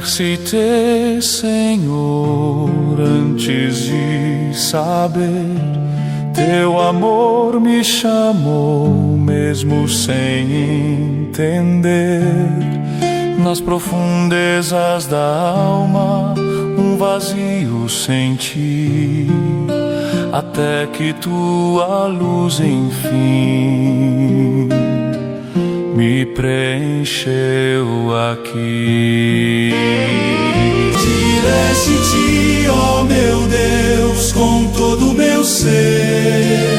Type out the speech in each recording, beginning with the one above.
exercitei, Senhor, antes de saber. Teu amor me chamou, mesmo sem entender. Nas profundezas da alma, um vazio senti, até que tua luz, enfim, me preencheu aqui. Direste-te, ó meu Deus, com todo o meu ser,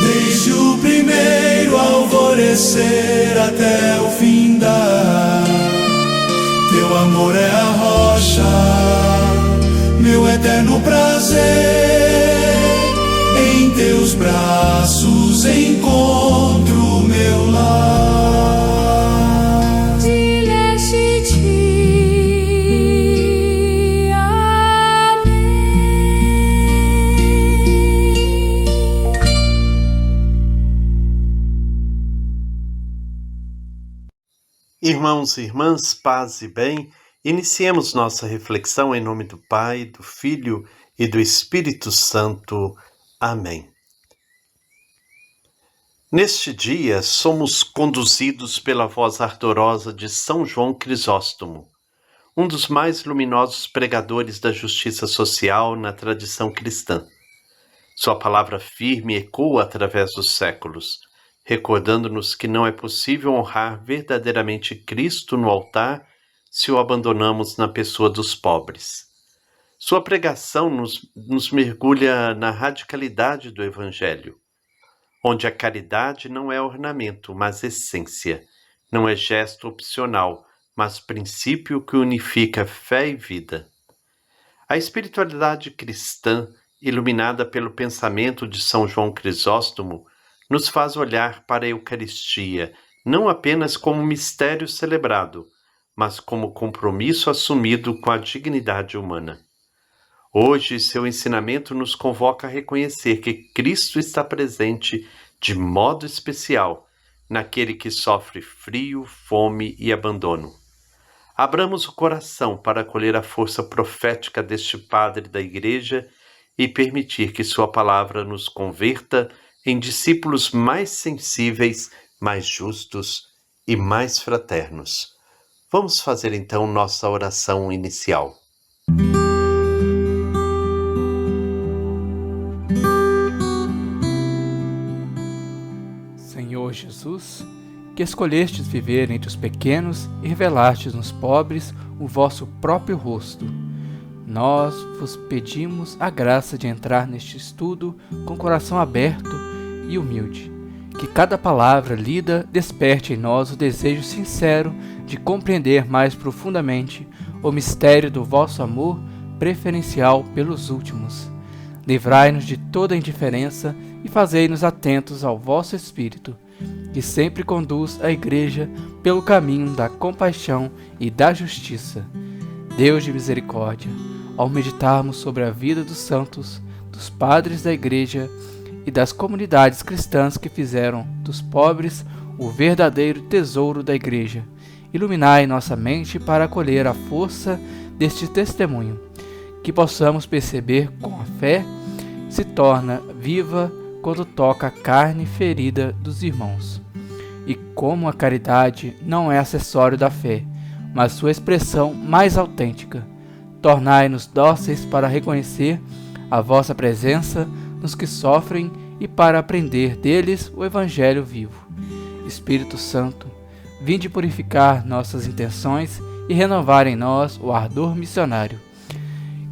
desde o primeiro alvorecer até o findar. Teu amor é a rocha, meu eterno prazer. Em teus braços encontro meu lar. Direste-te, amém. Irmãos e irmãs, paz e bem, iniciemos nossa reflexão em nome do Pai, do Filho e do Espírito Santo. Amém. Neste dia, somos conduzidos pela voz ardorosa de São João Crisóstomo, um dos mais luminosos pregadores da justiça social na tradição cristã. Sua palavra firme ecoa através dos séculos, recordando-nos que não é possível honrar verdadeiramente Cristo no altar se o abandonamos na pessoa dos pobres. Sua pregação nos mergulha na radicalidade do Evangelho, onde a caridade não é ornamento, mas essência, não é gesto opcional, mas princípio que unifica fé e vida. A espiritualidade cristã, iluminada pelo pensamento de São João Crisóstomo, nos faz olhar para a Eucaristia não apenas como mistério celebrado, mas como compromisso assumido com a dignidade humana. Hoje, seu ensinamento nos convoca a reconhecer que Cristo está presente de modo especial naquele que sofre frio, fome e abandono. Abramos o coração para acolher a força profética deste Padre da Igreja e permitir que sua palavra nos converta em discípulos mais sensíveis, mais justos e mais fraternos. Vamos fazer então nossa oração inicial. Senhor Jesus, que escolhestes viver entre os pequenos e revelastes nos pobres o vosso próprio rosto, nós vos pedimos a graça de entrar neste estudo com coração aberto e humilde. Que cada palavra lida desperte em nós o desejo sincero de compreender mais profundamente o mistério do vosso amor preferencial pelos últimos. Livrai-nos de toda indiferença e fazei-nos atentos ao vosso Espírito, que sempre conduz a Igreja pelo caminho da compaixão e da justiça. Deus de misericórdia, ao meditarmos sobre a vida dos santos, dos padres da Igreja e das comunidades cristãs que fizeram dos pobres o verdadeiro tesouro da Igreja, iluminai nossa mente para acolher a força deste testemunho, que possamos perceber como a fé se torna viva quando toca a carne ferida dos irmãos, e como a caridade não é acessório da fé, mas sua expressão mais autêntica. Tornai-nos dóceis para reconhecer a vossa presença nos que sofrem e para aprender deles o Evangelho vivo. Espírito Santo, vinde purificar nossas intenções e renovar em nós o ardor missionário.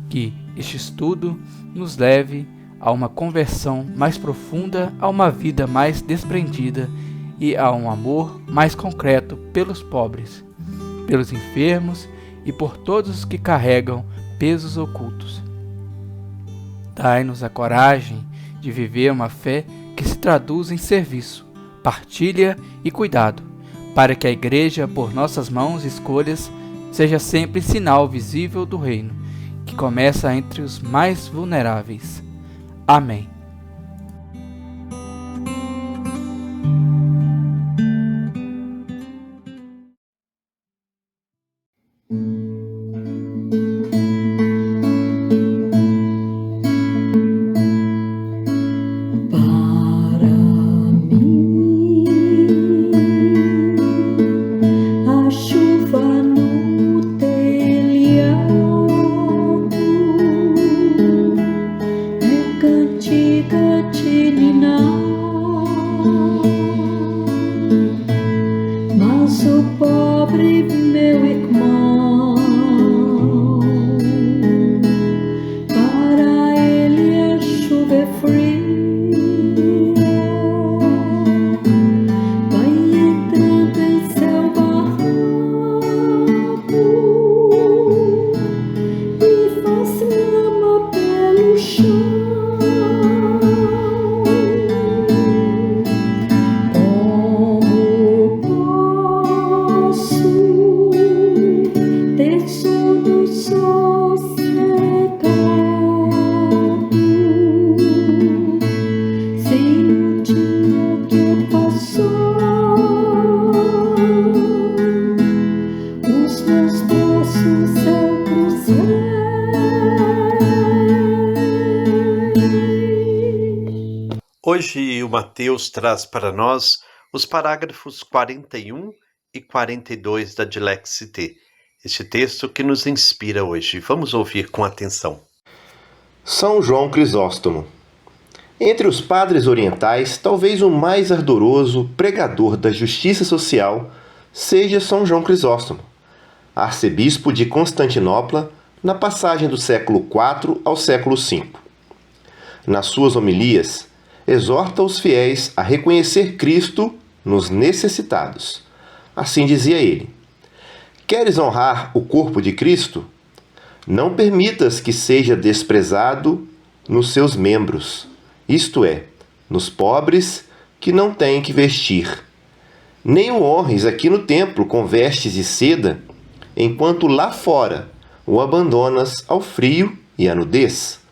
Que este estudo nos leve a uma conversão mais profunda, a uma vida mais desprendida e a um amor mais concreto pelos pobres, pelos enfermos e por todos os que carregam pesos ocultos. Dai-nos a coragem de viver uma fé que se traduz em serviço, partilha e cuidado, para que a Igreja, por nossas mãos e escolhas, seja sempre sinal visível do reino, que começa entre os mais vulneráveis. Amém. pobre meu irmão. Para ele a chuva é fria. Vai entrando em seu barraco e faz lama pelo chão. Hoje o Mateus traz para nós os parágrafos 41 e 42 da Dilexite, este texto que nos inspira hoje. Vamos ouvir com atenção. São João Crisóstomo. Entre os padres orientais, talvez o mais ardoroso pregador da justiça social seja São João Crisóstomo, arcebispo de Constantinopla, na passagem do século IV ao século V. Nas suas homilias, exorta os fiéis a reconhecer Cristo nos necessitados. Assim dizia ele: queres honrar o corpo de Cristo? Não permitas que seja desprezado nos seus membros, isto é, nos pobres que não têm que vestir. Nem o honres aqui no templo com vestes de seda, enquanto lá fora o abandonas ao frio e à nudez.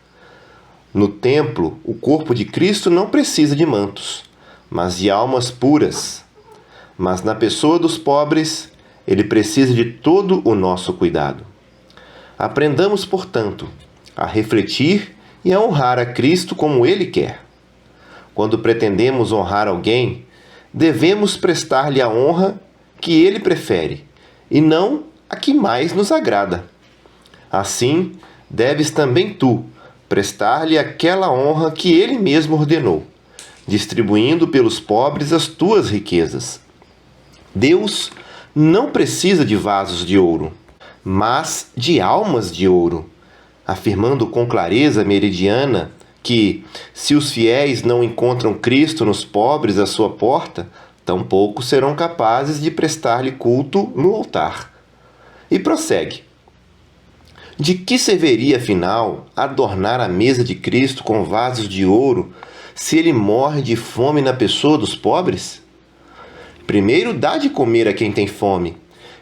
No templo, o corpo de Cristo não precisa de mantos, mas de almas puras. Mas na pessoa dos pobres, ele precisa de todo o nosso cuidado. Aprendamos, portanto, a refletir e a honrar a Cristo como Ele quer. Quando pretendemos honrar alguém, devemos prestar-lhe a honra que Ele prefere, e não a que mais nos agrada. Assim, deves também tu prestar-lhe aquela honra que Ele mesmo ordenou, distribuindo pelos pobres as tuas riquezas. Deus não precisa de vasos de ouro, mas de almas de ouro, afirmando com clareza meridiana que, se os fiéis não encontram Cristo nos pobres à sua porta, tampouco serão capazes de prestar-lhe culto no altar. E prossegue: de que serviria, afinal, adornar a mesa de Cristo com vasos de ouro, se ele morre de fome na pessoa dos pobres? Primeiro dá de comer a quem tem fome,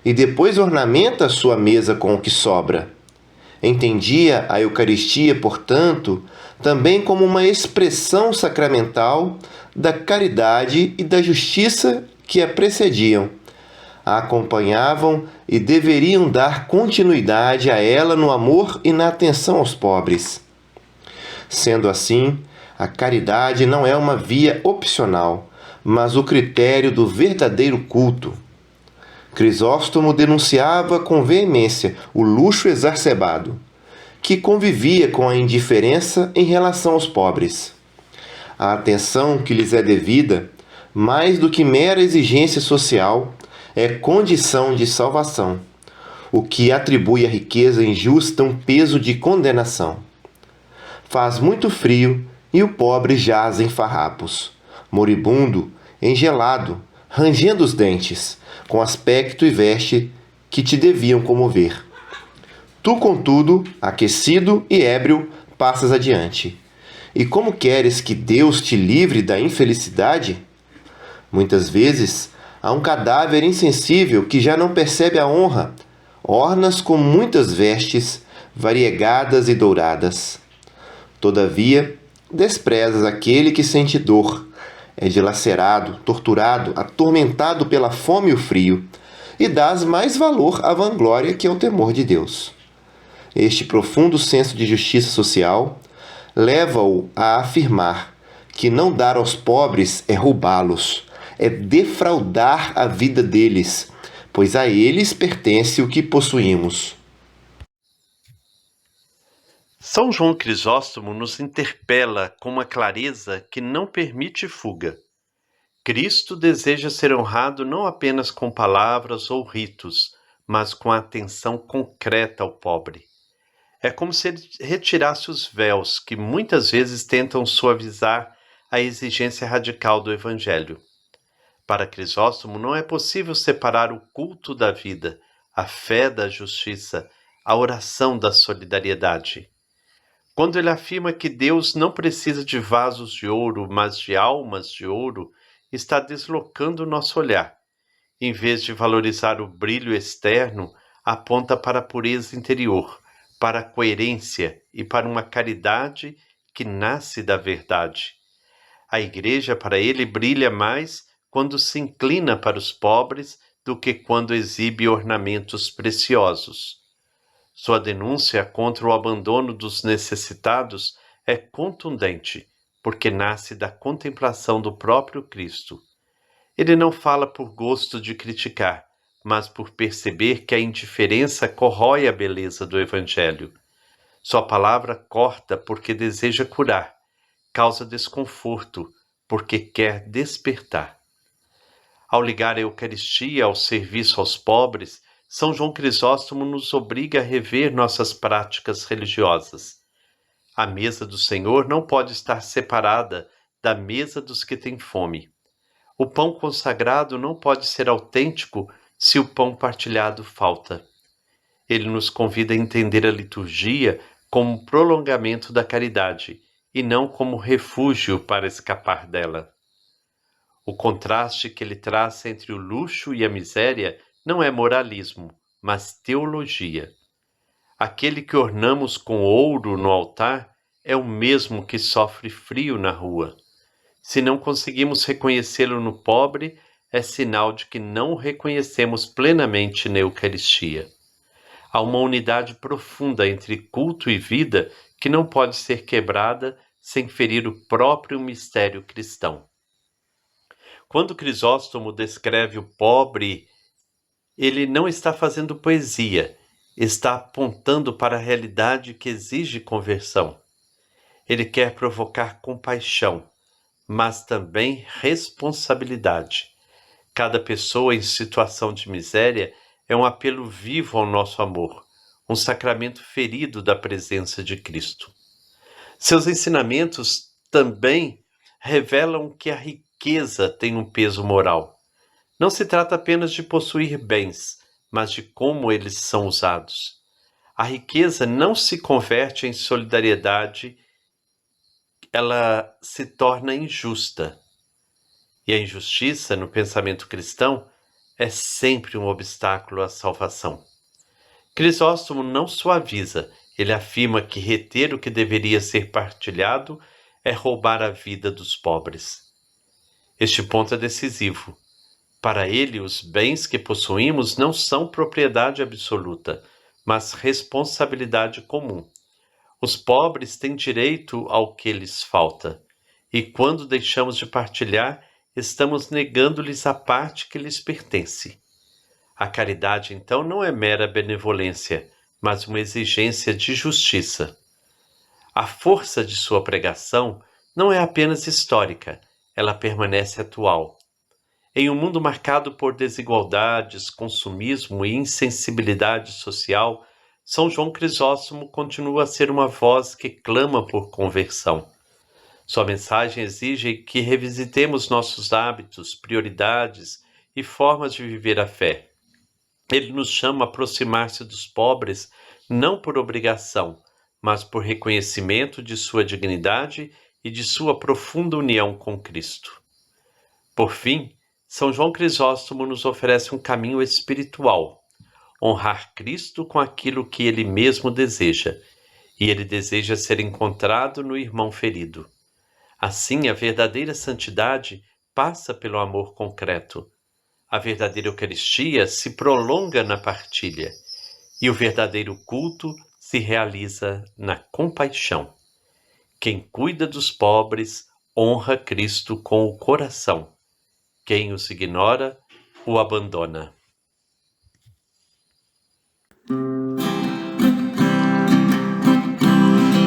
e depois ornamenta a sua mesa com o que sobra. Entendia a Eucaristia, portanto, também como uma expressão sacramental da caridade e da justiça que a precediam, a acompanhavam e deveriam dar continuidade a ela no amor e na atenção aos pobres. Sendo assim, a caridade não é uma via opcional, mas o critério do verdadeiro culto. Crisóstomo denunciava com veemência o luxo exacerbado, que convivia com a indiferença em relação aos pobres. A atenção que lhes é devida, mais do que mera exigência social, é condição de salvação, o que atribui à riqueza injusta um peso de condenação. Faz muito frio e o pobre jaz em farrapos, moribundo, engelado, rangendo os dentes, com aspecto e veste que te deviam comover. Tu, contudo, aquecido e ébrio, passas adiante. E como queres que Deus te livre da infelicidade? Muitas vezes, há um cadáver insensível que já não percebe a honra, ornas com muitas vestes, variegadas e douradas. Todavia, desprezas aquele que sente dor, é dilacerado, torturado, atormentado pela fome e o frio, e dás mais valor à vanglória que ao temor de Deus. Este profundo senso de justiça social leva-o a afirmar que não dar aos pobres é roubá-los, é defraudar a vida deles, pois a eles pertence o que possuímos. São João Crisóstomo nos interpela com uma clareza que não permite fuga. Cristo deseja ser honrado não apenas com palavras ou ritos, mas com atenção concreta ao pobre. É como se ele retirasse os véus que muitas vezes tentam suavizar a exigência radical do Evangelho. Para Crisóstomo, não é possível separar o culto da vida, a fé da justiça, a oração da solidariedade. Quando ele afirma que Deus não precisa de vasos de ouro, mas de almas de ouro, está deslocando o nosso olhar. Em vez de valorizar o brilho externo, aponta para a pureza interior, para a coerência e para uma caridade que nasce da verdade. A Igreja, para ele, brilha mais quando se inclina para os pobres do que quando exibe ornamentos preciosos. Sua denúncia contra o abandono dos necessitados é contundente, porque nasce da contemplação do próprio Cristo. Ele não fala por gosto de criticar, mas por perceber que a indiferença corrói a beleza do Evangelho. Sua palavra corta porque deseja curar, causa desconforto porque quer despertar. Ao ligar a Eucaristia ao serviço aos pobres, São João Crisóstomo nos obriga a rever nossas práticas religiosas. A mesa do Senhor não pode estar separada da mesa dos que têm fome. O pão consagrado não pode ser autêntico se o pão partilhado falta. Ele nos convida a entender a liturgia como um prolongamento da caridade e não como refúgio para escapar dela. O contraste que ele traz entre o luxo e a miséria não é moralismo, mas teologia. Aquele que ornamos com ouro no altar é o mesmo que sofre frio na rua. Se não conseguimos reconhecê-lo no pobre, é sinal de que não o reconhecemos plenamente na Eucaristia. Há uma unidade profunda entre culto e vida que não pode ser quebrada sem ferir o próprio mistério cristão. Quando Crisóstomo descreve o pobre, ele não está fazendo poesia, está apontando para a realidade que exige conversão. Ele quer provocar compaixão, mas também responsabilidade. Cada pessoa em situação de miséria é um apelo vivo ao nosso amor, um sacramento ferido da presença de Cristo. Seus ensinamentos também revelam que a riqueza tem um peso moral. Não se trata apenas de possuir bens, mas de como eles são usados. A riqueza não se converte em solidariedade, ela se torna injusta. E a injustiça, no pensamento cristão, é sempre um obstáculo à salvação. Crisóstomo não suaviza, ele afirma que reter o que deveria ser partilhado é roubar a vida dos pobres. Este ponto é decisivo. Para ele, os bens que possuímos não são propriedade absoluta, mas responsabilidade comum. Os pobres têm direito ao que lhes falta, e quando deixamos de partilhar, estamos negando-lhes a parte que lhes pertence. A caridade, então, não é mera benevolência, mas uma exigência de justiça. A força de sua pregação não é apenas histórica, ela permanece atual. Em um mundo marcado por desigualdades, consumismo e insensibilidade social, São João Crisóstomo continua a ser uma voz que clama por conversão. Sua mensagem exige que revisitemos nossos hábitos, prioridades e formas de viver a fé. Ele nos chama a aproximar-se dos pobres não por obrigação, mas por reconhecimento de sua dignidade e de sua profunda união com Cristo. Por fim, São João Crisóstomo nos oferece um caminho espiritual, honrar Cristo com aquilo que ele mesmo deseja, e ele deseja ser encontrado no irmão ferido. Assim, a verdadeira santidade passa pelo amor concreto. A verdadeira Eucaristia se prolonga na partilha, e o verdadeiro culto se realiza na compaixão. Quem cuida dos pobres honra Cristo com o coração. Quem os ignora, o abandona.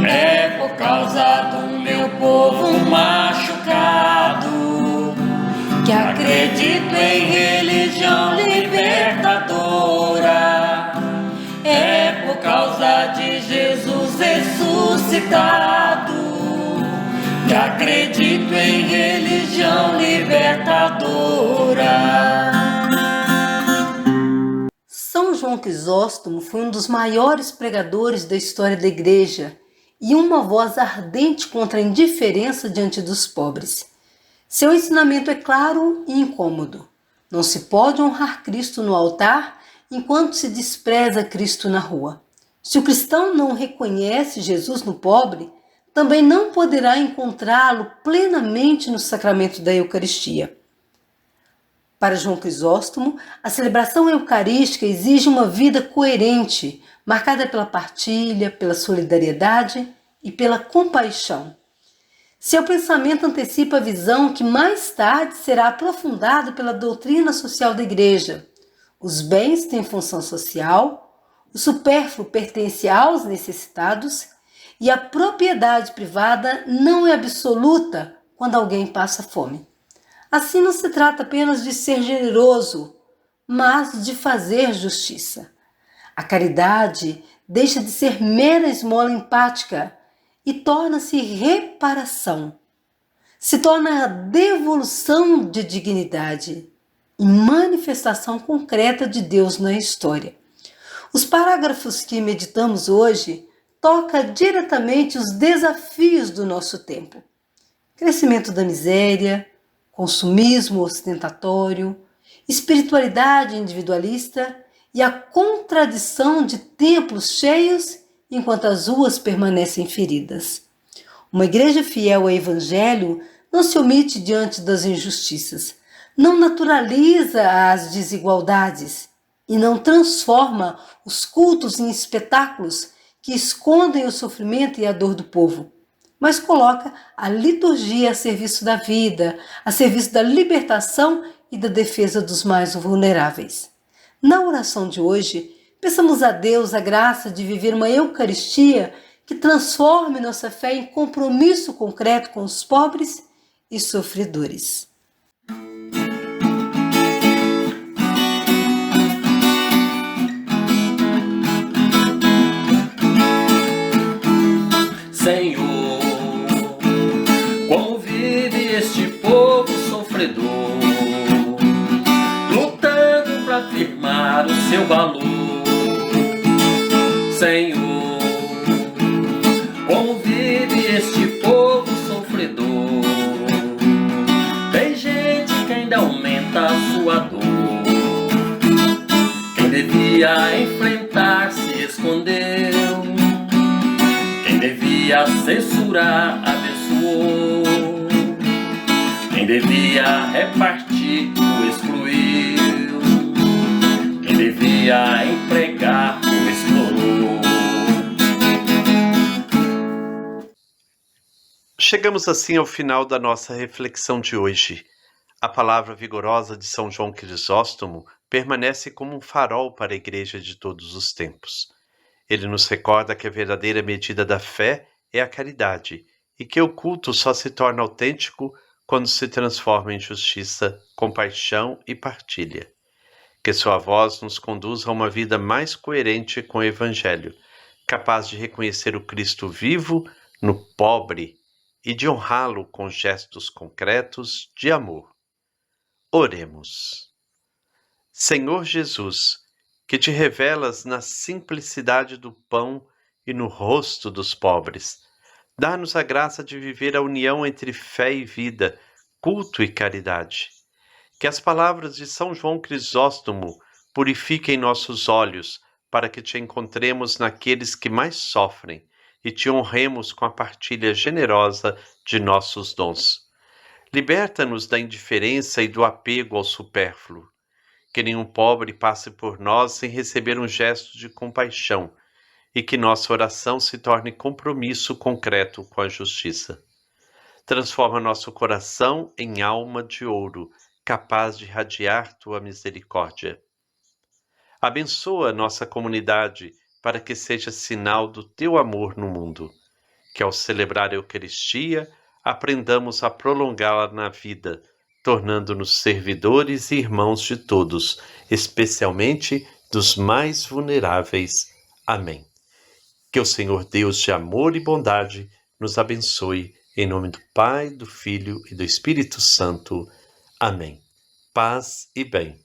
É por causa do meu povo machucado que acredito em religião libertadora. É por causa de Jesus ressuscitado que acredito em religião libertadora. São João Crisóstomo foi um dos maiores pregadores da história da Igreja e uma voz ardente contra a indiferença diante dos pobres. Seu ensinamento é claro e incômodo. Não se pode honrar Cristo no altar enquanto se despreza Cristo na rua. Se o cristão não reconhece Jesus no pobre, também não poderá encontrá-lo plenamente no sacramento da Eucaristia. Para João Crisóstomo, a celebração eucarística exige uma vida coerente, marcada pela partilha, pela solidariedade e pela compaixão. Seu pensamento antecipa a visão que mais tarde será aprofundada pela doutrina social da Igreja. Os bens têm função social, o supérfluo pertence aos necessitados e a propriedade privada não é absoluta quando alguém passa fome. Assim não se trata apenas de ser generoso, mas de fazer justiça. A caridade deixa de ser mera esmola empática e torna-se reparação. Se torna a devolução de dignidade e manifestação concreta de Deus na história. Os parágrafos que meditamos hoje tocam diretamente os desafios do nosso tempo. Crescimento da miséria, consumismo ostentatório, espiritualidade individualista e a contradição de templos cheios enquanto as ruas permanecem feridas. Uma igreja fiel ao Evangelho não se omite diante das injustiças, não naturaliza as desigualdades e não transforma os cultos em espetáculos que escondem o sofrimento e a dor do povo, mas coloca a liturgia a serviço da vida, a serviço da libertação e da defesa dos mais vulneráveis. Na oração de hoje, peçamos a Deus a graça de viver uma Eucaristia que transforme nossa fé em compromisso concreto com os pobres e sofredores. Senhor, como vive este povo sofredor, lutando para afirmar o seu valor. Senhor, como vive este povo sofredor, tem gente que ainda aumenta a sua dor. Quem devia enfrentar se escondeu, quem devia censurar abençoou, quem devia repartir o excluiu, quem devia empregar o explorou. Chegamos assim ao final da nossa reflexão de hoje. A palavra vigorosa de São João Crisóstomo permanece como um farol para a Igreja de todos os tempos. Ele nos recorda que a verdadeira medida da fé é a caridade e que o culto só se torna autêntico quando se transforma em justiça, compaixão e partilha. Que sua voz nos conduza a uma vida mais coerente com o Evangelho, capaz de reconhecer o Cristo vivo no pobre e de honrá-lo com gestos concretos de amor. Oremos. Senhor Jesus, que te revelas na simplicidade do pão e no rosto dos pobres, dá-nos a graça de viver a união entre fé e vida, culto e caridade. Que as palavras de São João Crisóstomo purifiquem nossos olhos para que te encontremos naqueles que mais sofrem e te honremos com a partilha generosa de nossos dons. Liberta-nos da indiferença e do apego ao supérfluo. Que nenhum pobre passe por nós sem receber um gesto de compaixão e que nossa oração se torne compromisso concreto com a justiça. Transforma nosso coração em alma de ouro, capaz de irradiar tua misericórdia. Abençoa nossa comunidade para que seja sinal do teu amor no mundo, que ao celebrar a Eucaristia aprendamos a prolongá-la na vida, tornando-nos servidores e irmãos de todos, especialmente dos mais vulneráveis. Amém. Que o Senhor Deus de amor e bondade nos abençoe, em nome do Pai, do Filho e do Espírito Santo. Amém. Paz e bem.